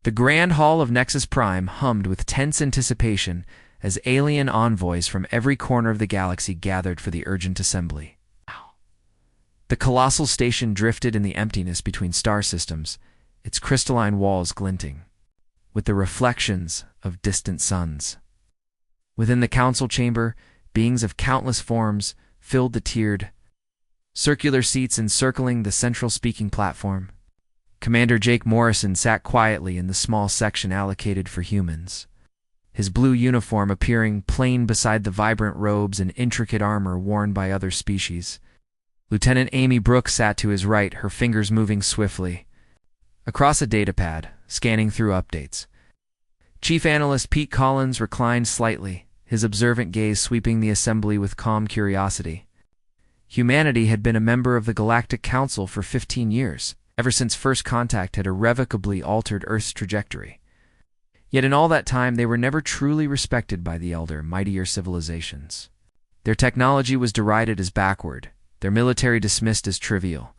The grand hall of Nexus Prime hummed with tense anticipation as alien envoys from every corner of the galaxy gathered for the urgent assembly. The colossal station drifted in the emptiness between star systems, its crystalline walls glinting with the reflections of distant suns. Within the council chamber, beings of countless forms filled the tiered, circular seats encircling the central speaking platform. Commander Jake Morrison sat quietly in the small section allocated for humans, his blue uniform appearing plain beside the vibrant robes and intricate armor worn by other species. Lieutenant Amy Brooks sat to his right, her fingers moving swiftly across a datapad, scanning through updates. Chief Analyst Pete Collins reclined slightly, his observant gaze sweeping the assembly with calm curiosity. Humanity had been a member of the Galactic Council for 15 years, ever since first contact had irrevocably altered Earth's trajectory. Yet in all that time they were never truly respected by the elder, mightier civilizations. Their technology was derided as backward, their military dismissed as trivial.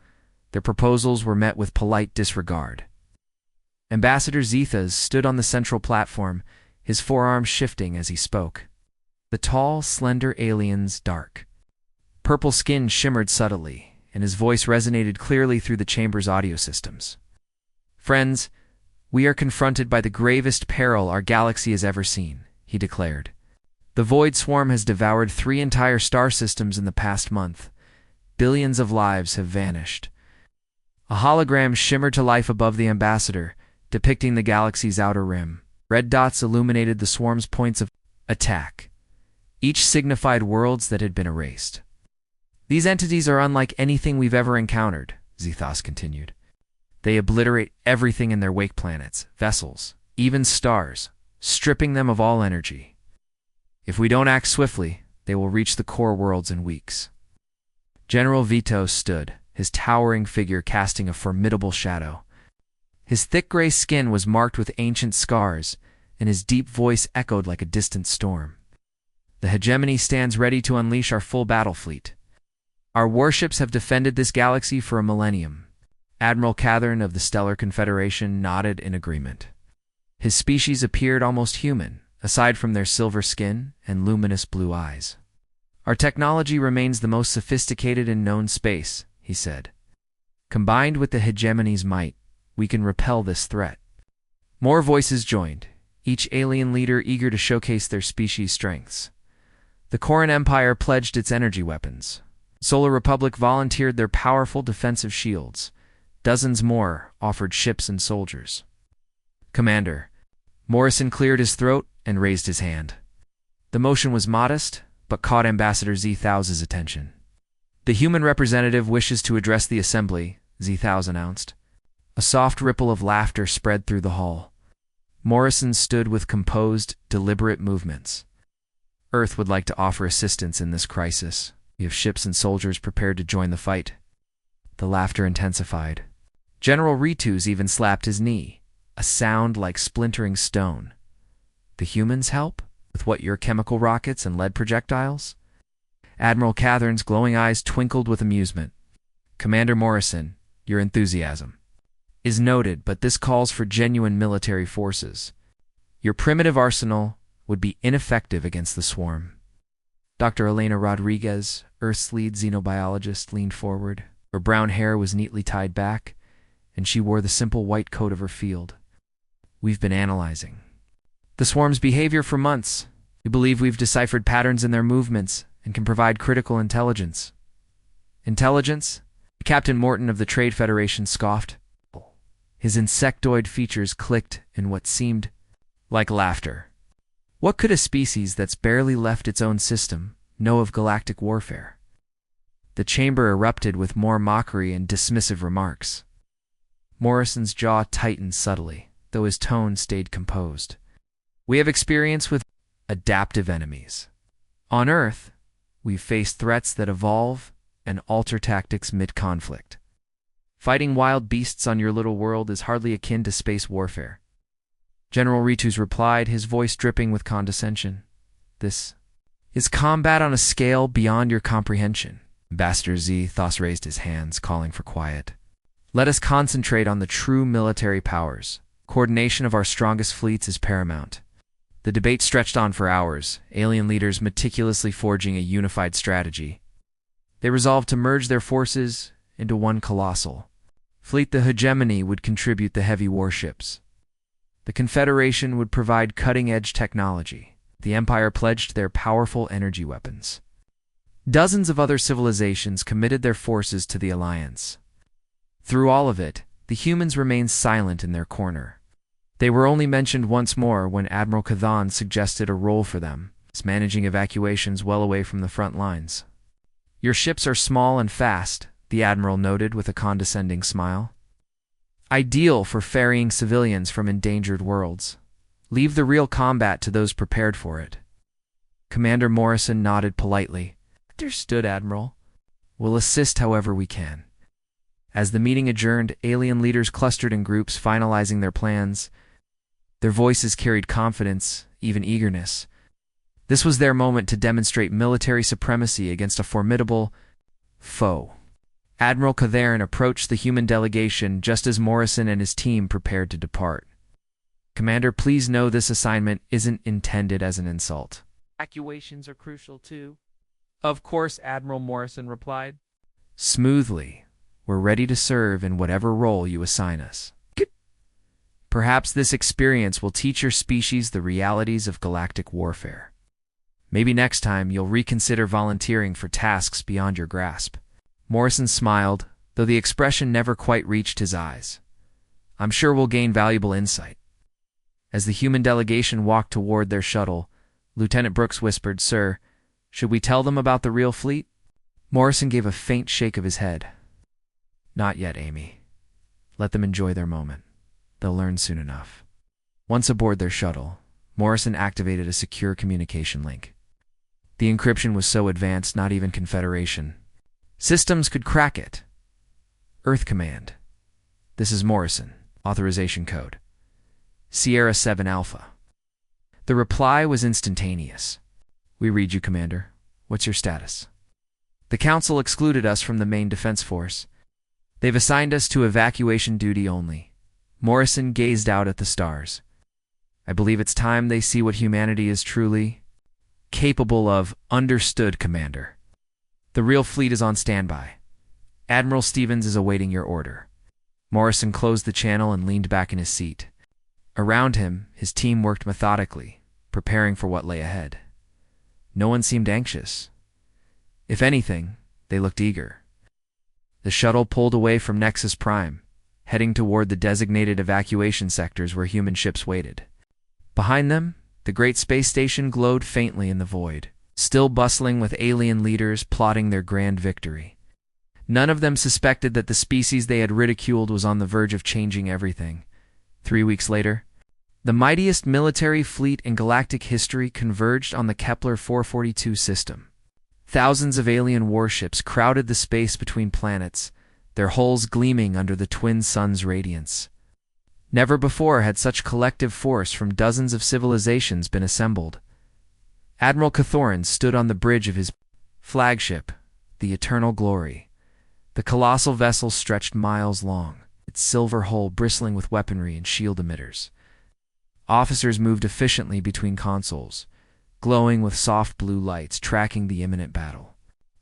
Their proposals were met with polite disregard. Ambassador Zethas stood on the central platform, his forearms shifting as he spoke. The tall, slender alien's dark purple skin shimmered subtly, and his voice resonated clearly through the chamber's audio systems. "Friends, we are confronted by the gravest peril our galaxy has ever seen," he declared. "The Void Swarm has devoured 3 entire star systems in the past month. Billions of lives have vanished." A hologram shimmered to life above the ambassador, depicting the galaxy's outer rim. Red dots illuminated the swarm's points of attack. Each signified worlds that had been erased. "These entities are unlike anything we've ever encountered," Zethas continued. "They obliterate everything in their wake planets, vessels, even stars, stripping them of all energy. If we don't act swiftly, they will reach the core worlds in weeks." General Vito stood, his towering figure casting a formidable shadow. His thick gray skin was marked with ancient scars, and his deep voice echoed like a distant storm. "The hegemony stands ready to unleash our full battle fleet. Our warships have defended this galaxy for a millennium." Admiral Cathern of the Stellar Confederation nodded in agreement. His species appeared almost human, aside from their silver skin and luminous blue eyes. "Our technology remains the most sophisticated in known space," he said. "Combined with the hegemony's might, we can repel this threat." More voices joined, each alien leader eager to showcase their species' strengths. The Corran Empire pledged its energy weapons. Solar Republic volunteered their powerful defensive shields. Dozens more offered ships and soldiers. "Commander," Morrison cleared his throat and raised his hand. The motion was modest, but caught Ambassador Zethas' attention. "The human representative wishes to address the assembly," Zethas announced. A soft ripple of laughter spread through the hall. Morrison stood with composed, deliberate movements. "Earth would like to offer assistance in this crisis. We have ships and soldiers prepared to join the fight." The laughter intensified. General Ritus even slapped his knee, a sound like splintering stone. "The humans help? With what, your chemical rockets and lead projectiles?" Admiral Cathern's glowing eyes twinkled with amusement. "Commander Morrison, your enthusiasm is noted, but this calls for genuine military forces. Your primitive arsenal would be ineffective against the swarm." Dr. Elena Rodriguez, Earth's lead xenobiologist, leaned forward. Her brown hair was neatly tied back, and she wore the simple white coat of her field. "We've been analyzing the swarm's behavior for months. We believe we've deciphered patterns in their movements and can provide critical intelligence." "Intelligence?" Captain Morton of the Trade Federation scoffed. His insectoid features clicked in what seemed like laughter. "What could a species that's barely left its own system know of galactic warfare?" The chamber erupted with more mockery and dismissive remarks. Morrison's jaw tightened subtly, though his tone stayed composed. "We have experience with adaptive enemies. On Earth, we've faced threats that evolve and alter tactics mid-conflict. Fighting wild beasts on your little world is hardly akin to space warfare." General Ritus replied, his voice dripping with condescension. "This is combat on a scale beyond your comprehension." Ambassador Zethas raised his hands, calling for quiet. "Let us concentrate on the true military powers, Coordination of our strongest fleets is paramount. The debate stretched on for hours, alien leaders meticulously forging a unified strategy. They resolved to merge their forces into one colossal fleet. The hegemony would contribute the heavy warships. The Confederation would provide cutting-edge technology. The Empire pledged their powerful energy weapons. Dozens of other civilizations committed their forces to the alliance. Through all of it, the humans remained silent in their corner. They were only mentioned once more when Admiral Cathan suggested a role for them, managing evacuations well away from the front lines. "Your ships are small and fast," the Admiral noted with a condescending smile. "Ideal for ferrying civilians from endangered worlds. Leave the real combat to those prepared for it." Commander Morrison nodded politely. "Understood, Admiral. We'll assist however we can." As the meeting adjourned, alien leaders clustered in groups, finalizing their plans. Their voices carried confidence, even eagerness. This was their moment to demonstrate military supremacy against a formidable foe. Admiral Cathan approached the human delegation just as Morrison and his team prepared to depart. "Commander, please know this assignment isn't intended as an insult. Evacuations are crucial too." "Of course," Admiral Morrison replied. "Smoothly. We're ready to serve in whatever role you assign us. Perhaps this experience will teach your species the realities of galactic warfare. Maybe next time you'll reconsider volunteering for tasks beyond your grasp." Morrison smiled, though the expression never quite reached his eyes. "I'm sure we'll gain valuable insight." As the human delegation walked toward their shuttle, Lieutenant Brooks whispered, "Sir, should we tell them about the real fleet?" Morrison gave a faint shake of his head. "Not yet, Amy. Let them enjoy their moment. They'll learn soon enough." Once aboard their shuttle, Morrison activated a secure communication link. The encryption was so advanced not even Confederation systems could crack it. "Earth Command. This is Morrison. Authorization code Sierra 7 Alpha." The reply was instantaneous. "We read you, Commander. What's your status?" "The Council excluded us from the main defense force. They've assigned us to evacuation duty only." Morrison gazed out at the stars. "I believe it's time they see what humanity is truly capable of." "Understood, Commander. The real fleet is on standby. Admiral Stevens is awaiting your order." Morrison closed the channel and leaned back in his seat. Around him, his team worked methodically, preparing for what lay ahead. No one seemed anxious. If anything, they looked eager. The shuttle pulled away from Nexus Prime, heading toward the designated evacuation sectors where human ships waited. Behind them, the great space station glowed faintly in the void, still bustling with alien leaders plotting their grand victory. None of them suspected that the species they had ridiculed was on the verge of changing everything. 3 weeks later, the mightiest military fleet in galactic history converged on the Kepler 442 system. Thousands of alien warships crowded the space between planets, their hulls gleaming under the twin suns' radiance. Never before had such collective force from dozens of civilizations been assembled. Admiral Cathan stood on the bridge of his flagship, the Eternal Glory. The colossal vessel stretched miles long, its silver hull bristling with weaponry and shield emitters. Officers moved efficiently between consoles, glowing with soft blue lights, tracking the imminent battle.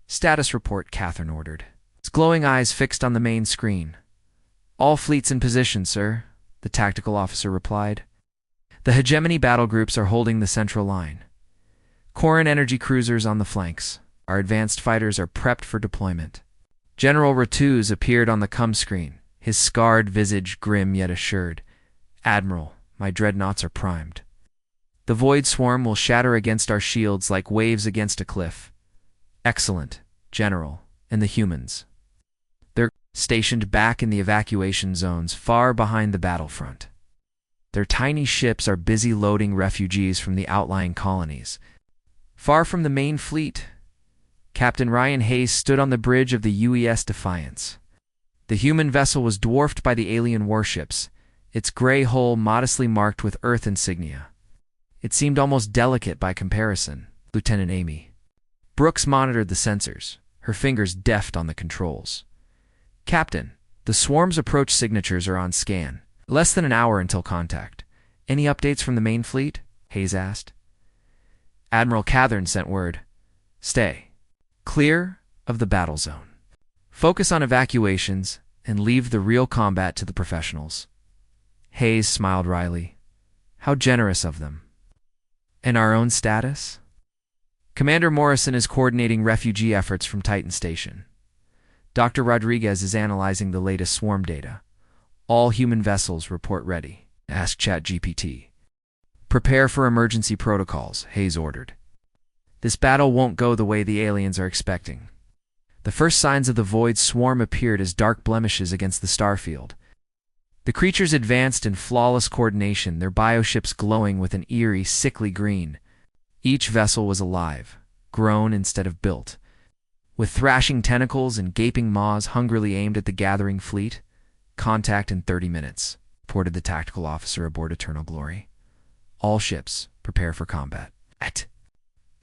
"Status report," Cathan ordered, his glowing eyes fixed on the main screen. "All fleets in position, sir," the tactical officer replied. "The hegemony battle groups are holding the central line. Corin energy cruisers on the flanks. Our advanced fighters are prepped for deployment." General Ratuz appeared on the com screen, his scarred visage grim yet assured. "Admiral, my dreadnoughts are primed. The void swarm will shatter against our shields like waves against a cliff." "Excellent, General. And the humans?" "They're stationed back in the evacuation zones far behind the battlefront. Their tiny ships are busy loading refugees from the outlying colonies. Far from the main fleet, Captain Ryan Hayes stood on the bridge of the UES Defiance. The human vessel was dwarfed by the alien warships, its gray hull modestly marked with Earth insignia. It seemed almost delicate by comparison. Lieutenant Amy Brooks monitored the sensors, her fingers deft on the controls. "Captain, the swarm's approach signatures are on scan. Less than an hour until contact. Any updates from the main fleet? Hayes asked. Admiral Cathern sent word. Stay clear of the battle zone. Focus on evacuations and leave the real combat to the professionals. Hayes smiled wryly. How generous of them. And our own status? Commander Morrison is coordinating refugee efforts from Titan Station. Dr. Rodriguez is analyzing the latest swarm data. All human vessels report ready. Ask ChatGPT. Prepare for emergency protocols, Hayes ordered. This battle won't go the way the aliens are expecting. The first signs of the Void swarm appeared as dark blemishes against the starfield. The creatures advanced in flawless coordination, their bioships glowing with an eerie, sickly green. Each vessel was alive, grown instead of built. With thrashing tentacles and gaping maws hungrily aimed at the gathering fleet. Contact in 30 minutes, reported the tactical officer aboard Eternal Glory. All ships, prepare for combat.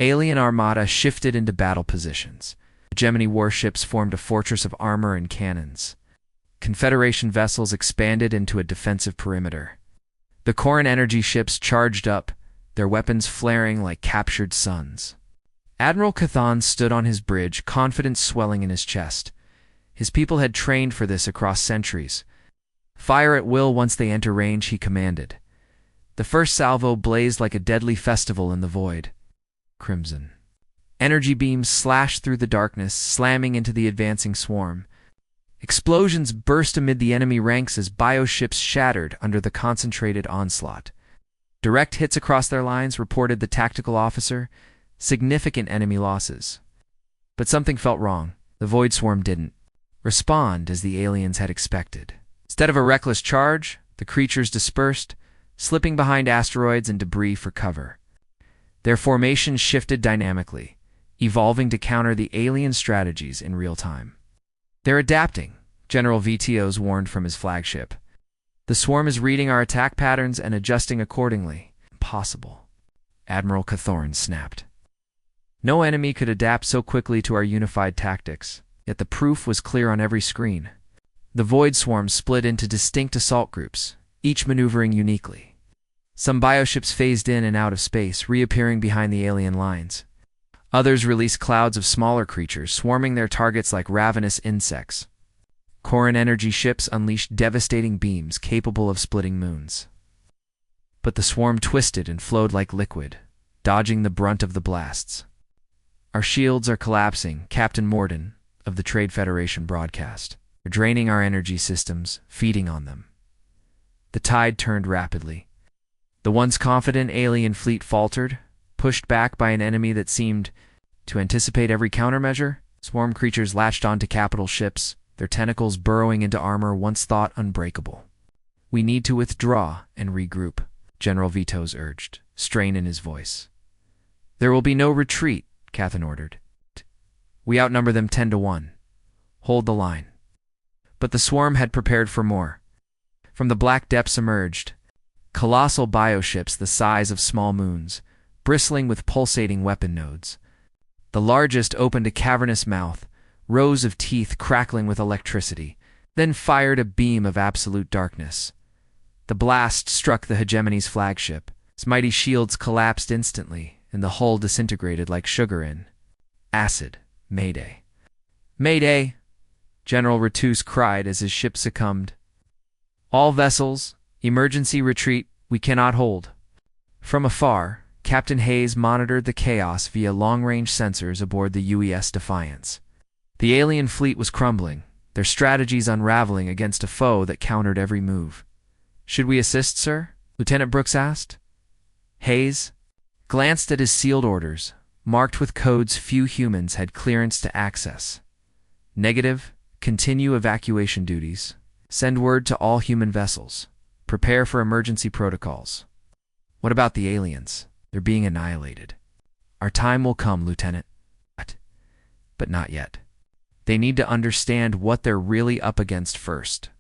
Alien armada shifted into battle positions. The Gemini warships formed a fortress of armor and cannons. Confederation vessels expanded into a defensive perimeter. The Corin energy ships charged up, their weapons flaring like captured suns. Admiral Cathan stood on his bridge, confidence swelling in his chest. His people had trained for this across centuries. Fire at will once they enter range, he commanded. The first salvo blazed like a deadly festival in the void. Crimson. Energy beams slashed through the darkness, slamming into the advancing swarm. Explosions burst amid the enemy ranks as bioships shattered under the concentrated onslaught. Direct hits across their lines, reported the tactical officer. Significant enemy losses. But something felt wrong. The Void Swarm didn't respond as the aliens had expected. Instead of a reckless charge, the creatures dispersed, slipping behind asteroids and debris for cover. Their formations shifted dynamically, evolving to counter the alien strategies in real time. They're adapting, General VTOs warned from his flagship. The swarm is reading our attack patterns and adjusting accordingly. Impossible. Admiral Cathorn snapped. No enemy could adapt so quickly to our unified tactics, yet the proof was clear on every screen. The Void Swarm split into distinct assault groups, each maneuvering uniquely. Some bioships phased in and out of space, reappearing behind the alien lines. Others released clouds of smaller creatures, swarming their targets like ravenous insects. Corin energy ships unleashed devastating beams capable of splitting moons. But the swarm twisted and flowed like liquid, dodging the brunt of the blasts. Our shields are collapsing, Captain Morden of the Trade Federation broadcast. They're draining our energy systems, feeding on them. The tide turned rapidly. The once confident alien fleet faltered, pushed back by an enemy that seemed to anticipate every countermeasure. Swarm creatures latched onto capital ships, their tentacles burrowing into armor once thought unbreakable. We need to withdraw and regroup, General Vitos urged, strain in his voice. There will be no retreat, Cathan ordered. We outnumber them 10-1. Hold the line. But the swarm had prepared for more. From the black depths emerged colossal bioships the size of small moons, bristling with pulsating weapon nodes. The largest opened a cavernous mouth, rows of teeth crackling with electricity, then fired a beam of absolute darkness. The blast struck the Hegemony's flagship. Its mighty shields collapsed instantly, and the hull disintegrated like sugar in acid. Mayday. Mayday! General Ratus cried as his ship succumbed. All vessels, emergency retreat, we cannot hold. From afar, Captain Hayes monitored the chaos via long-range sensors aboard the UES Defiance. The alien fleet was crumbling, their strategies unraveling against a foe that countered every move. Should we assist, sir? Lieutenant Brooks asked. Hayes glanced at his sealed orders, marked with codes few humans had clearance to access. Negative. Continue evacuation duties. Send word to all human vessels. Prepare for emergency protocols. What about the aliens? They're being annihilated. Our time will come, Lieutenant. But not yet. They need to understand what they're really up against first.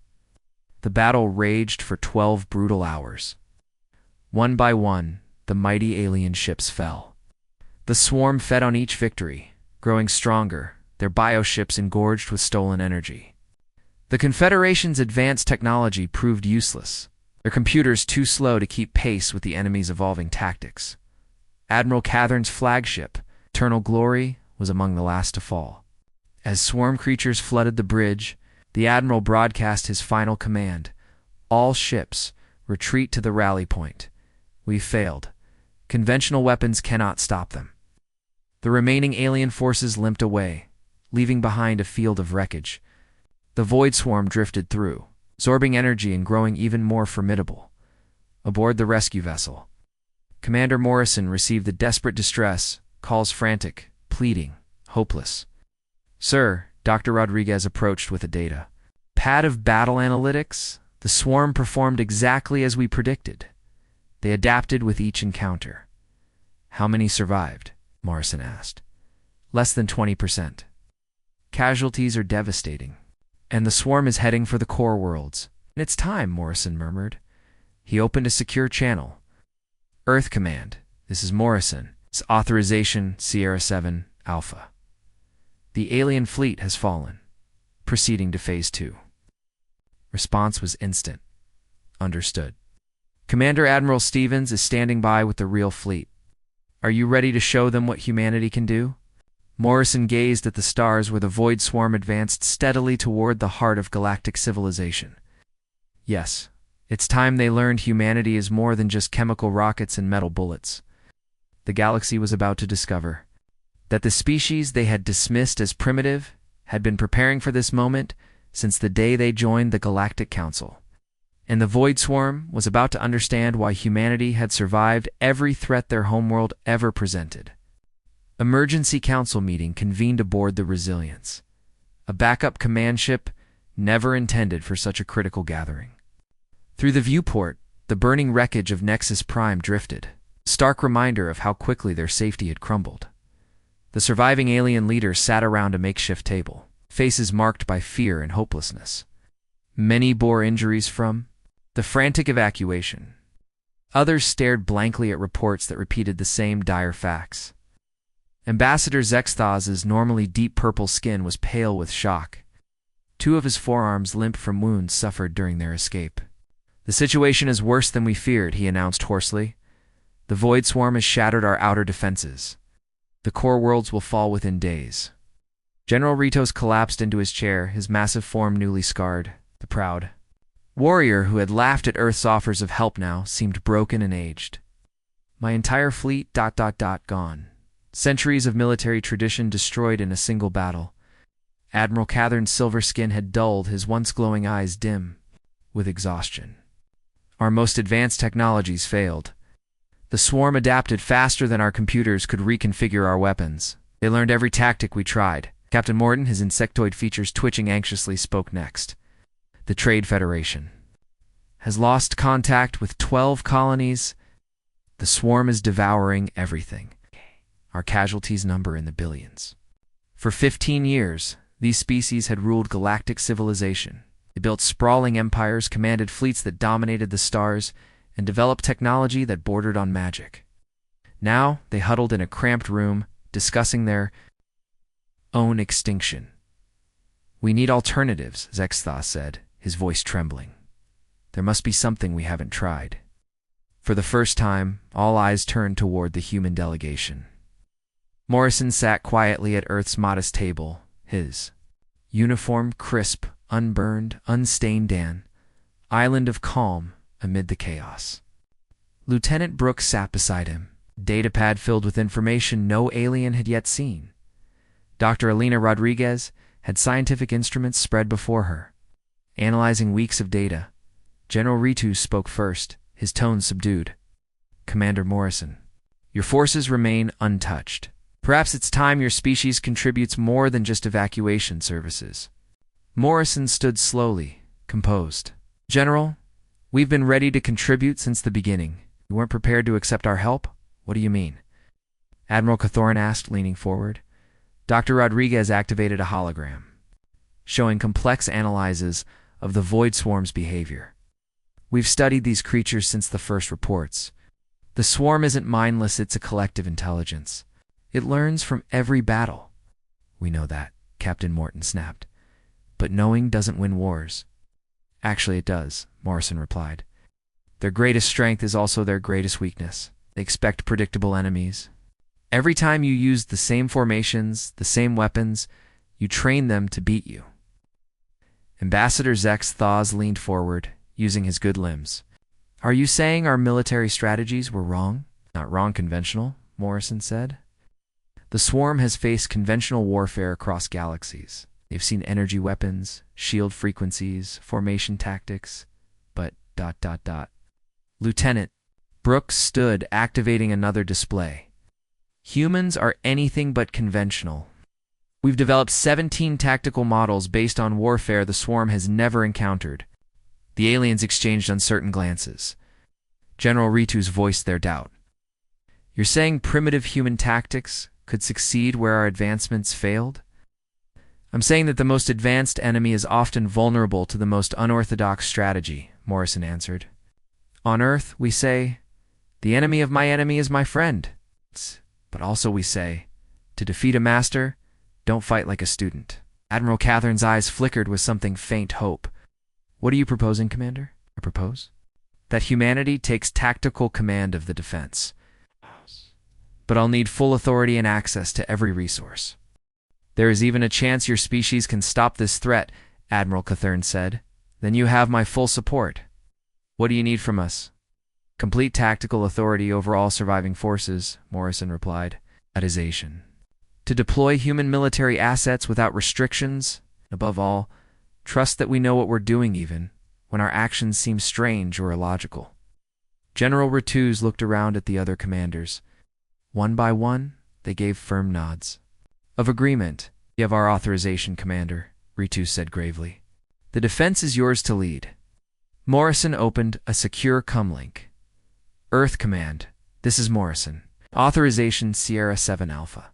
The battle raged for 12 brutal hours. One by one, the mighty alien ships fell. The swarm fed on each victory, growing stronger, their bioships engorged with stolen energy. The Confederation's advanced technology proved useless. Their computers too slow to keep pace with the enemy's evolving tactics. Admiral Catherine's flagship, Eternal Glory, was among the last to fall. As swarm creatures flooded the bridge, the Admiral broadcast his final command: "All ships, retreat to the rally point. We've failed. Conventional weapons cannot stop them." The remaining alien forces limped away, leaving behind a field of wreckage. The Void Swarm drifted through, absorbing energy and growing even more formidable. Aboard the rescue vessel, Commander Morrison received the desperate distress, calls frantic, pleading, hopeless. "Sir," Dr. Rodriguez approached with the data. "Pad of battle analytics, the swarm performed exactly as we predicted. They adapted with each encounter." "How many survived?" Morrison asked. "Less than 20%. Casualties are devastating, and the swarm is heading for the core worlds." "It's time," Morrison murmured. He opened a secure channel. "Earth Command, this is Morrison. It's authorization Sierra 7 Alpha. The alien fleet has fallen. Proceeding to Phase 2. Response was instant. "Understood. Commander Admiral Stevens is standing by with the real fleet. Are you ready to show them what humanity can do?" Morrison gazed at the stars where the Void Swarm advanced steadily toward the heart of galactic civilization. "Yes, it's time they learned humanity is more than just chemical rockets and metal bullets." The galaxy was about to discover that the species they had dismissed as primitive had been preparing for this moment since the day they joined the Galactic Council. And the Void Swarm was about to understand why humanity had survived every threat their homeworld ever presented. Emergency Council meeting convened aboard the Resilience, a backup command ship never intended for such a critical gathering. Through the viewport, the burning wreckage of Nexus Prime drifted, a stark reminder of how quickly their safety had crumbled. The surviving alien leaders sat around a makeshift table, faces marked by fear and hopelessness. Many bore injuries from the frantic evacuation. Others stared blankly at reports that repeated the same dire facts. Ambassador Zexthaz's normally deep purple skin was pale with shock. 2 of his forearms limped from wounds suffered during their escape. "The situation is worse than we feared," he announced hoarsely. "The Void Swarm has shattered our outer defenses. The core worlds will fall within days." General Ritos collapsed into his chair, his massive form newly scarred. The proud warrior who had laughed at Earth's offers of help now seemed broken and aged. "My entire fleet ... gone. Centuries of military tradition destroyed in a single battle." Admiral Catherine's silver skin had dulled, his once glowing eyes dim with exhaustion. "Our most advanced technologies failed. The swarm adapted faster than our computers could reconfigure our weapons. They learned every tactic we tried." Captain Morton, his insectoid features twitching anxiously, spoke next. "The Trade Federation has lost contact with 12 colonies. The swarm is devouring everything. Our casualties number in the billions. For 15 years, these species had ruled galactic civilization. They built sprawling empires, commanded fleets that dominated the stars, and developed technology that bordered on magic. Now, they huddled in a cramped room, discussing their own extinction. "We need alternatives," Zexthaz said, his voice trembling. "There must be something we haven't tried." For the first time, all eyes turned toward the human delegation. Morrison sat quietly at Earth's modest table, his uniform crisp, unburned, unstained, an island of calm amid the chaos. Lieutenant Brooks sat beside him, a datapad filled with information no alien had yet seen. Dr. Alina Rodriguez had scientific instruments spread before her, analyzing weeks of data. General Ritu spoke first, his tone subdued. "Commander Morrison, your forces remain untouched. Perhaps it's time your species contributes more than just evacuation services." Morrison stood slowly, composed. "General, we've been ready to contribute since the beginning. You weren't prepared to accept our help? What do you mean?" Admiral Cathoran asked, leaning forward. Dr. Rodriguez activated a hologram, showing complex analyses of the Void Swarm's behavior. "We've studied these creatures since the first reports. The swarm isn't mindless, it's a collective intelligence. It learns from every battle." "We know that," Captain Morton snapped. "But knowing doesn't win wars." "Actually it does," Morrison replied. Their greatest strength is also their greatest weakness. They expect predictable enemies. Every time you use the same formations, the same weapons, you train them to beat you. Ambassador Zex Thawes leaned forward, using his good limbs. Are you saying our military strategies were wrong? Not wrong conventional, Morrison said. The Swarm has faced conventional warfare across galaxies. They've seen energy weapons, shield frequencies, formation tactics, but ... Lieutenant Brooks stood, activating another display. Humans are anything but conventional. We've developed 17 tactical models based on warfare the Swarm has never encountered. The aliens exchanged uncertain glances. General Ritus voiced their doubt. You're saying primitive human tactics could succeed where our advancements failed? I'm saying that the most advanced enemy is often vulnerable to the most unorthodox strategy, Morrison answered. On Earth, we say, the enemy of my enemy is my friend. But also we say, to defeat a master, don't fight like a student. Admiral Catherine's eyes flickered with something faint hope. What are you proposing, Commander? I propose that humanity takes tactical command of the defense. But I'll need full authority and access to every resource. There is even a chance your species can stop this threat, Admiral Cathern said. Then you have my full support. What do you need from us? Complete tactical authority over all surviving forces, Morrison replied. Atization. To deploy human military assets without restrictions, above all, trust that we know what we're doing even when our actions seem strange or illogical. General Ritus looked around at the other commanders. One by one, they gave firm nods. Of agreement, you have our authorization, Commander, Ritus said gravely. The defense is yours to lead. Morrison opened a secure comlink. Earth Command, this is Morrison. Authorization Sierra 7 Alpha.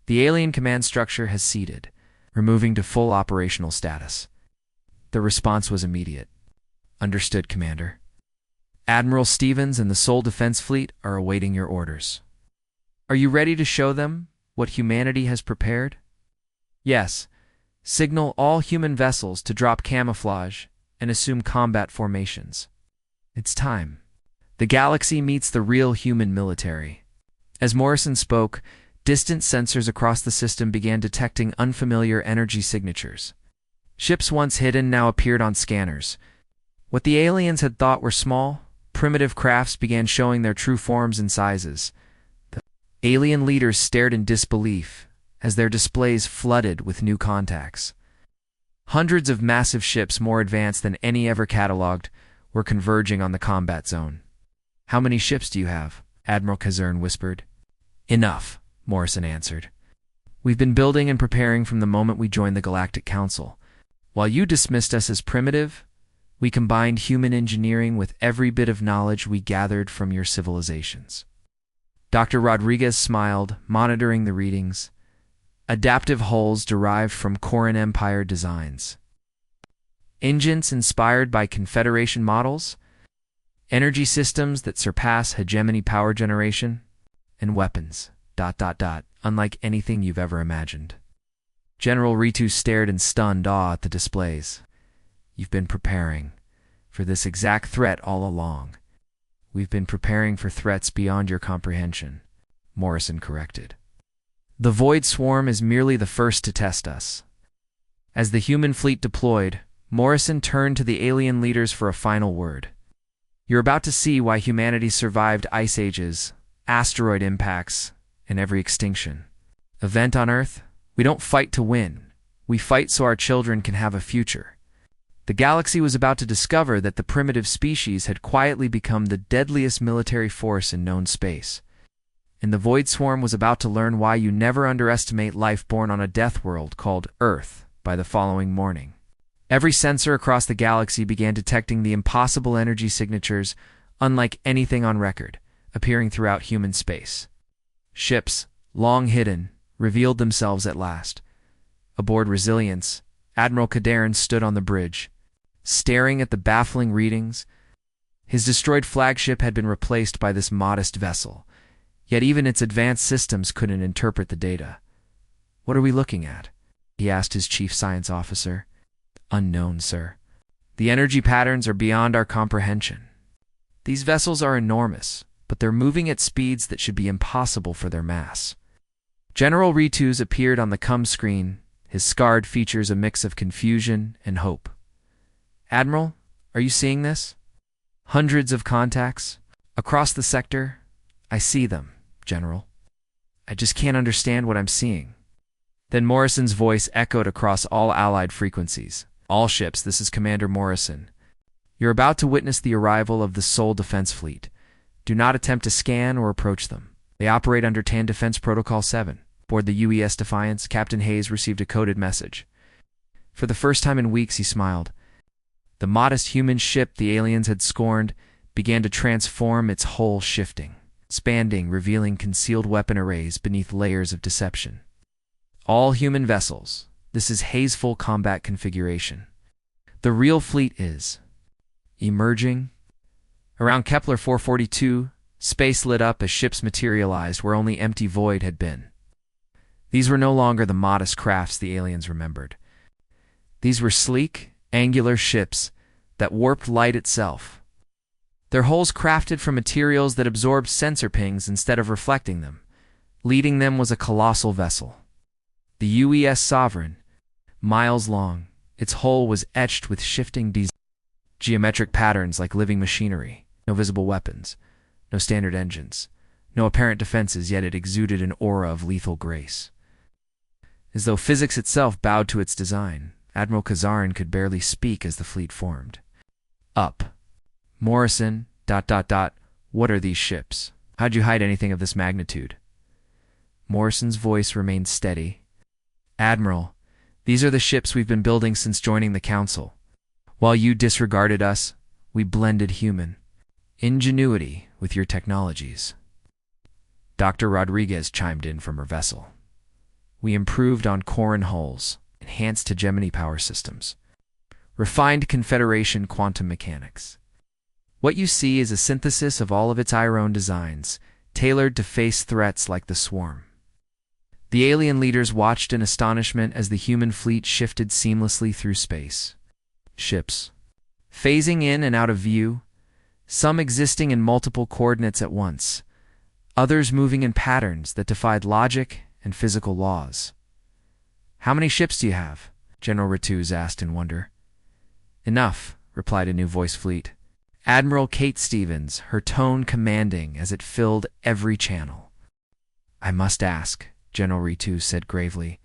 The alien command structure has seeded, removing to full operational status. The response was immediate. Understood, Commander. Admiral Stevens and the Sol Defense Fleet are awaiting your orders. Are you ready to show them what humanity has prepared? Yes. Signal all human vessels to drop camouflage and assume combat formations. It's time. The galaxy meets the real human military. As Morrison spoke, distant sensors across the system began detecting unfamiliar energy signatures. Ships once hidden now appeared on scanners. What the aliens had thought were small, primitive crafts began showing their true forms and sizes. The alien leaders stared in disbelief as their displays flooded with new contacts. Hundreds of massive ships more advanced than any ever catalogued were converging on the combat zone. How many ships do you have? Admiral Kazern whispered. Enough, Morrison answered. We've been building and preparing from the moment we joined the Galactic Council. While you dismissed us as primitive, we combined human engineering with every bit of knowledge we gathered from your civilizations. Dr. Rodriguez smiled, monitoring the readings. Adaptive hulls derived from Coran Empire designs. Engines inspired by Confederation models. Energy systems that surpass hegemony power generation. And weapons, ... unlike anything you've ever imagined. General Ritus stared in stunned awe at the displays. You've been preparing for this exact threat all along. We've been preparing for threats beyond your comprehension, Morrison corrected. The Void Swarm is merely the first to test us. As the human fleet deployed, Morrison turned to the alien leaders for a final word. You're about to see why humanity survived ice ages, asteroid impacts, and every extinction. Event on Earth, we don't fight to win. We fight so our children can have a future. The galaxy was about to discover that the primitive species had quietly become the deadliest military force in known space. And the Void Swarm was about to learn why you never underestimate life born on a death world called Earth by the following morning. Every sensor across the galaxy began detecting the impossible energy signatures, unlike anything on record, appearing throughout human space. Ships, long hidden, revealed themselves at last. Aboard Resilience, Admiral Cadarn stood on the bridge, staring at the baffling readings. His destroyed flagship had been replaced by this modest vessel, yet even its advanced systems couldn't interpret the data. What are we looking at? He asked his chief science officer. Unknown, sir. The energy patterns are beyond our comprehension. These vessels are enormous, but they're moving at speeds that should be impossible for their mass. General Ritus appeared on the com screen, his scarred features a mix of confusion and hope. Admiral, are you seeing this? Hundreds of contacts? Across the sector? I see them, General. I just can't understand what I'm seeing. Then Morrison's voice echoed across all Allied frequencies. All ships, this is Commander Morrison. You're about to witness the arrival of the Seoul Defense Fleet. Do not attempt to scan or approach them. They operate under TAN Defense Protocol 7. Aboard the UES Defiance, Captain Hayes received a coded message. For the first time in weeks, he smiled. The modest human ship the aliens had scorned began to transform, its hull shifting, expanding, revealing concealed weapon arrays beneath layers of deception. All human vessels. This is Hayes' full combat configuration. The real fleet is emerging. Around Kepler 442, space lit up as ships materialized where only empty void had been. These were no longer the modest crafts the aliens remembered. These were sleek, angular ships that warped light itself. Their hulls crafted from materials that absorbed sensor pings instead of reflecting them. Leading them was a colossal vessel. The UES Sovereign, miles long, its hull was etched with shifting geometric patterns like living machinery. No visible weapons, no standard engines, no apparent defenses, yet it exuded an aura of lethal grace. As though physics itself bowed to its design, Admiral Kazarin could barely speak as the fleet formed. Up. Morrison, ... What are these ships? How'd you hide anything of this magnitude? Morrison's voice remained steady. Admiral, these are the ships we've been building since joining the Council. While you disregarded us, we blended human ingenuity with your technologies. Dr. Rodriguez chimed in from her vessel. We improved on Corin hulls, enhanced hegemony power systems, refined Confederation quantum mechanics. What you see is a synthesis of all of its Iron designs, tailored to face threats like the Swarm. The alien leaders watched in astonishment as the human fleet shifted seamlessly through space. Ships, phasing in and out of view, some existing in multiple coordinates at once, others moving in patterns that defied logic and physical laws. How many ships do you have? General Ritus asked in wonder. Enough, replied a new voice fleet. Admiral Kate Stevens, her tone commanding as it filled every channel. I must ask, General Ritus said gravely,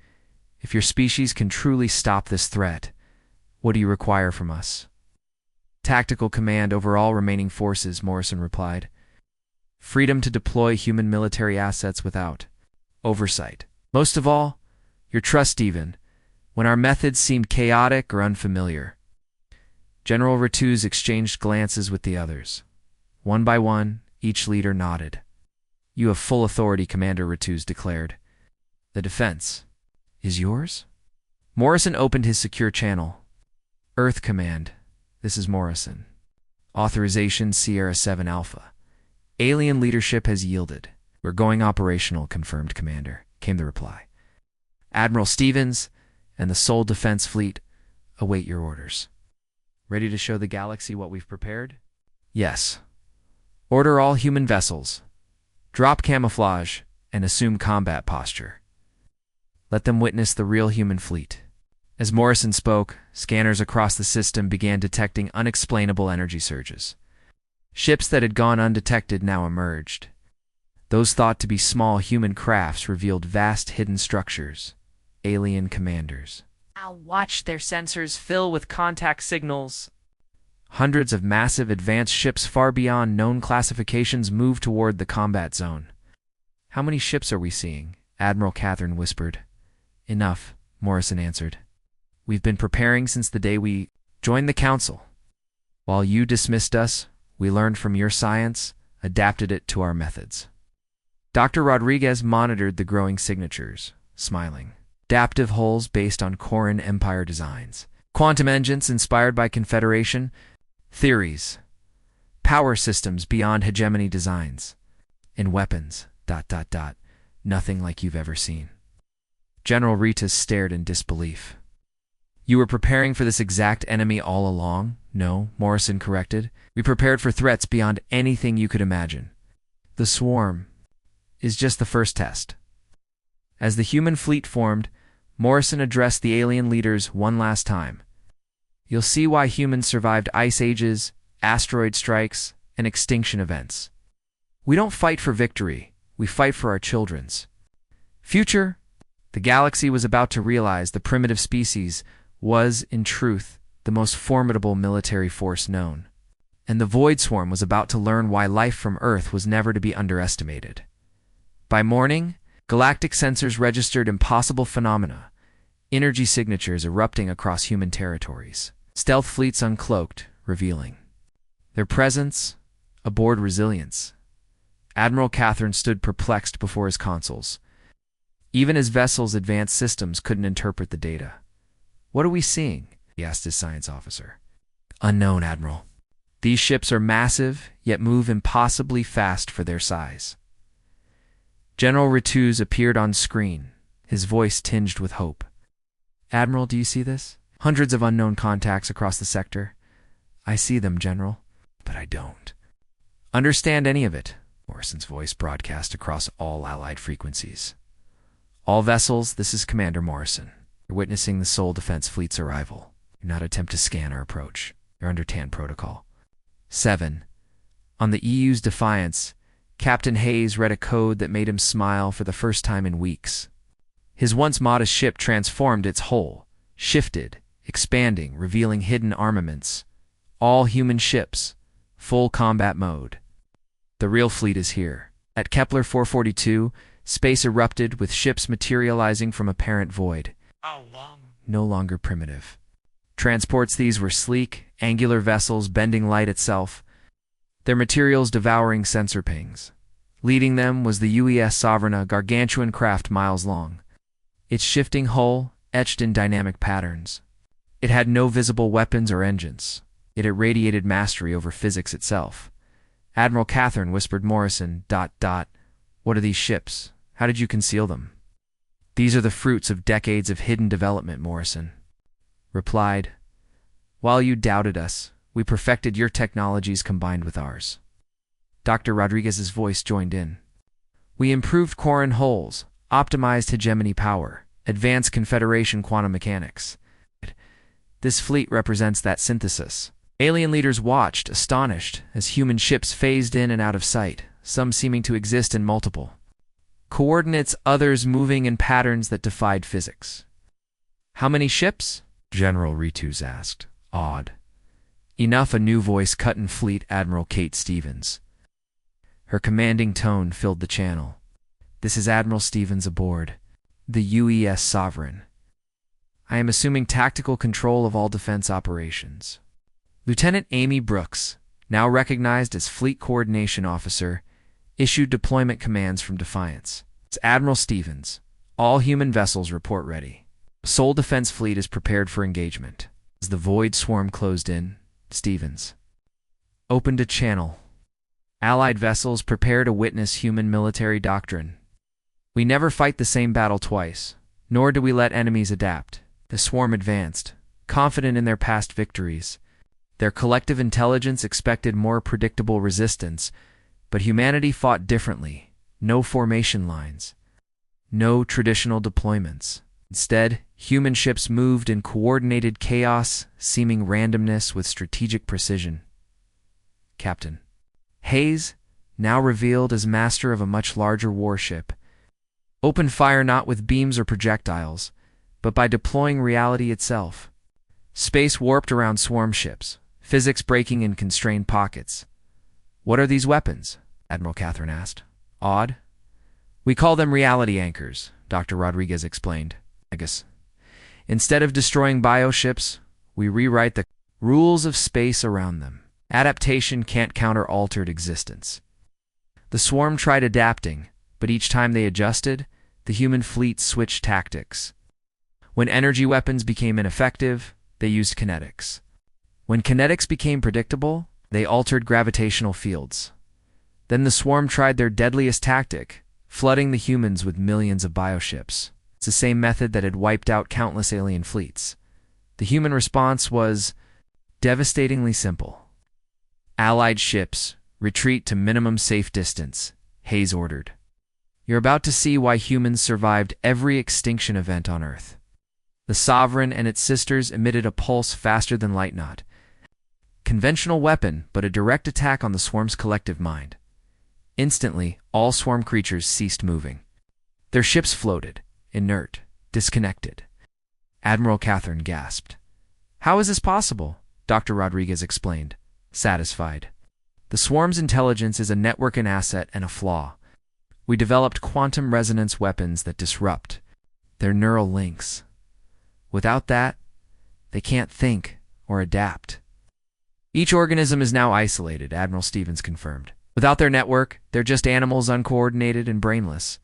if your species can truly stop this threat, what do you require from us? Tactical command over all remaining forces, Morrison replied. Freedom to deploy human military assets without oversight. Most of all, your trust even, when our methods seemed chaotic or unfamiliar. General Ritus exchanged glances with the others. One by one, each leader nodded. You have full authority, Commander Ritus declared. The defense is yours? Morrison opened his secure channel. Earth Command, this is Morrison. Authorization Sierra 7 Alpha. Alien leadership has yielded. We're going operational, confirmed Commander, came the reply. Admiral Stevens and the Seoul Defense Fleet await your orders. Ready to show the galaxy what we've prepared? Yes. Order all human vessels. Drop camouflage and assume combat posture. Let them witness the real human fleet. As Morrison spoke, scanners across the system began detecting unexplainable energy surges. Ships that had gone undetected now emerged. Those thought to be small human crafts revealed vast hidden structures. Alien commanders. I'll watch their sensors fill with contact signals. Hundreds of massive advanced ships far beyond known classifications moved toward the combat zone. How many ships are we seeing? Admiral Catherine whispered. Enough, Morrison answered. We've been preparing since the day we joined the Council. While you dismissed us, we learned from your science, adapted it to our methods. Dr. Rodriguez monitored the growing signatures, smiling. Adaptive hulls based on Corin Empire designs. Quantum engines inspired by Confederation. Theories. Power systems beyond hegemony designs. And weapons. ... Nothing like you've ever seen. General Ritus stared in disbelief. You were preparing for this exact enemy all along? No, Morrison corrected. We prepared for threats beyond anything you could imagine. The swarm is just the first test. As the human fleet formed, Morrison addressed the alien leaders one last time. You'll see why humans survived ice ages, asteroid strikes, and extinction events. We don't fight for victory, we fight for our children's future. The galaxy was about to realize the primitive species was, in truth, the most formidable military force known. And the Void Swarm was about to learn why life from Earth was never to be underestimated. By morning, galactic sensors registered impossible phenomena, energy signatures erupting across human territories. Stealth fleets uncloaked, revealing their presence aboard Resilience. Admiral Catherine stood perplexed before his consoles. Even his vessel's advanced systems couldn't interpret the data. What are we seeing? He asked his science officer. Unknown, Admiral. These ships are massive, yet move impossibly fast for their size. General Rituz appeared on screen, his voice tinged with hope. Admiral, do you see this? Hundreds of unknown contacts across the sector. I see them, General, but I don't understand any of it. Morrison's voice broadcast across all Allied frequencies. All vessels, this is Commander Morrison. You're witnessing the Sol Defense Fleet's arrival. Do not attempt to scan our approach. You're under TAN protocol. 7. On the EU's Defiance, Captain Hayes read a code that made him smile for the first time in weeks. His once modest ship transformed its hull, shifted, expanding, revealing hidden armaments. All human ships, full combat mode. The real fleet is here. At Kepler 442, space erupted with ships materializing from apparent void. No longer primitive. Transports these were sleek, angular vessels bending light itself, their materials devouring sensor pings. Leading them was the UES Sovereign, a gargantuan craft miles long. Its shifting hull etched in dynamic patterns. It had no visible weapons or engines. It irradiated mastery over physics itself. Admiral Catherine whispered Morrison, ... What are these ships? How did you conceal them? These are the fruits of decades of hidden development, Morrison replied. While you doubted us, we perfected your technologies combined with ours. Dr. Rodriguez's voice joined in. We improved Quarren hulls, optimized hegemony power, advanced Confederation quantum mechanics. This fleet represents that synthesis. Alien leaders watched, astonished, as human ships phased in and out of sight, some seeming to exist in multiple coordinates, others moving in patterns that defied physics. How many ships? General Rituz asked, awed. Enough, a new voice cut in Fleet Admiral Kate Stevens. Her commanding tone filled the channel. This is Admiral Stevens aboard the UES Sovereign. I am assuming tactical control of all defense operations. Lieutenant Amy Brooks, now recognized as Fleet Coordination Officer, issued deployment commands from Defiance. It's Admiral Stevens. All human vessels report ready. Sol Defense Fleet is prepared for engagement. As the Void Swarm closed in, Stevens opened a channel. Allied vessels prepare to witness human military doctrine. We never fight the same battle twice, nor do we let enemies adapt. The swarm advanced, confident in their past victories. Their collective intelligence expected more predictable resistance, but humanity fought differently. No formation lines, no traditional deployments. Instead, human ships moved in coordinated chaos, seeming randomness with strategic precision. Captain Hayes, now revealed as master of a much larger warship, opened fire not with beams or projectiles, but by deploying reality itself. Space warped around swarm ships, physics breaking in constrained pockets. What are these weapons? Admiral Catherine asked. Awed. We call them reality anchors, Dr. Rodriguez explained. Instead of destroying bioships, we rewrite the rules of space around them. Adaptation can't counter altered existence. The swarm tried adapting, but each time they adjusted, the human fleet switched tactics. When energy weapons became ineffective, they used kinetics. When kinetics became predictable, they altered gravitational fields. Then the swarm tried their deadliest tactic, flooding the humans with millions of bioships. It's the same method that had wiped out countless alien fleets. The human response was devastatingly simple. Allied ships, retreat to minimum safe distance, Hayes ordered. You're about to see why humans survived every extinction event on Earth. The Sovereign and its sisters emitted a pulse faster than light knot. Conventional weapon, but a direct attack on the swarm's collective mind. Instantly, all swarm creatures ceased moving. Their ships floated, inert, disconnected. Admiral Catherine gasped. How is this possible? Dr. Rodriguez explained, satisfied. The swarm's intelligence is a network and asset and a flaw. We developed quantum resonance weapons that disrupt their neural links. Without that, they can't think or adapt. Each organism is now isolated, Admiral Stevens confirmed. Without their network, they're just animals uncoordinated and brainless.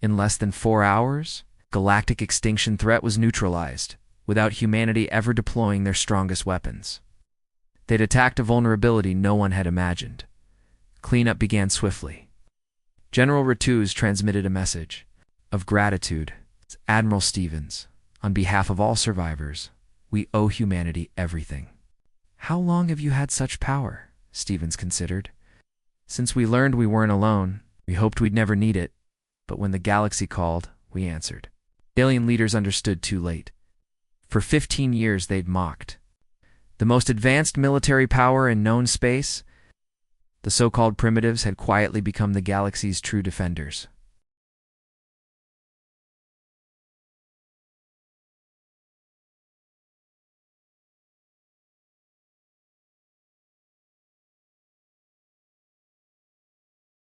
In less than 4 hours, galactic extinction threat was neutralized, without humanity ever deploying their strongest weapons. They'd attacked a vulnerability no one had imagined. Cleanup began swiftly. General Ratuz transmitted a message of gratitude. Admiral Stevens, on behalf of all survivors, we owe humanity everything. How long have you had such power? Stevens considered. Since we learned we weren't alone, we hoped we'd never need it. But when the galaxy called, we answered. Alien leaders understood too late. For 15 years they'd mocked the most advanced military power in known space. The so-called primitives had quietly become the galaxy's true defenders.